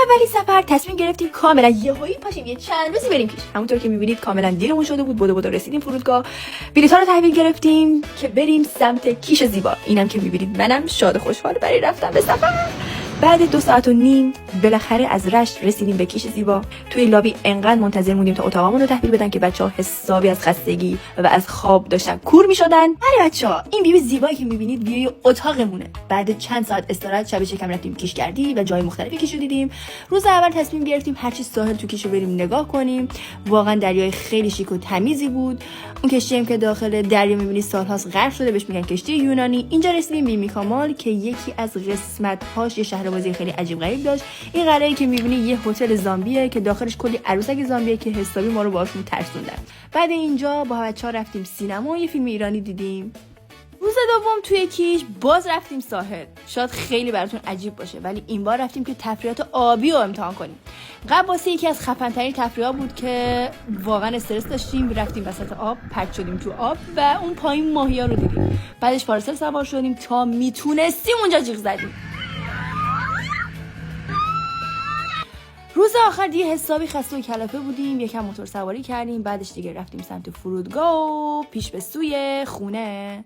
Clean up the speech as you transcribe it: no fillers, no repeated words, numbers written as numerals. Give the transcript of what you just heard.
اولین سفر تصمیم گرفتیم کاملا یهویی پاشیم یه چند روزی بریم کیش. همونطور که می‌بینید کاملا دیرمون شده بود. بدو رسیدیم فرودگاه. بلیط‌ها رو تحویل گرفتیم که بریم سمت کیش زیبا. اینم که می‌بینید منم شاد و خوشحال برای رفتن به سفر. بعد 2 ساعت و نیم بالاخره از رشت رسیدیم به کیش زیبا. توی لابی انقدر منتظر موندیم تا اتاقمون رو تحویل بدن که بچه‌ها حسابی از خستگی و از خواب داشتن کور می‌شدن. ولی بچه‌ها این بیبی زیبایی که می‌بینید بیبی اتاقمونه. بعد چند ساعت استراحت شب شکم رفتیم کیش گردی و جای مختلفی کیش رو دیدیم. روز اول تصمیم گرفتیم هر چی ساحل تو کیش رو بریم نگاه کنیم. واقعا دریای خیلی شیک و تمیزی بود. اون کشتی که داخل دریا می‌بینید سال‌هاست غرق شده، بهش میگن کشتی یونانی. اینجا رسیدیم به میکامال که یکی از قسمت‌هاش یه شهربازی خیلی عجیب غریب داشت. این قلعه‌ای که می‌بینی یه هتل زامبیه که داخلش کلی عروسک زامبیه که حسابی ما رو باهاشون ترسوندن. بعد اینجا با بچه‌ها رفتیم سینما و یه فیلم ایرانی دیدیم. روز دوم توی کیش باز رفتیم ساحل. شاید خیلی براتون عجیب باشه ولی این بار رفتیم که تفریحات آبی رو امتحان کنیم. قبل واسه یکی از خفن‌ترین تفریحات بود که واقعا استرس داشتیم. رفتیم وسط آب، پرت شدیم تو آب و اون پایین ماهی‌ها رو دیدیم. بعدش پارسل سوار شدیم تا میتونستیم اونجا جیغ زدیم. روز آخر دیگه حسابی خسته و کلافه بودیم. یکم موتور سواری کردیم. بعدش دیگه رفتیم سمت فرودگاه و پیش به سوی خونه.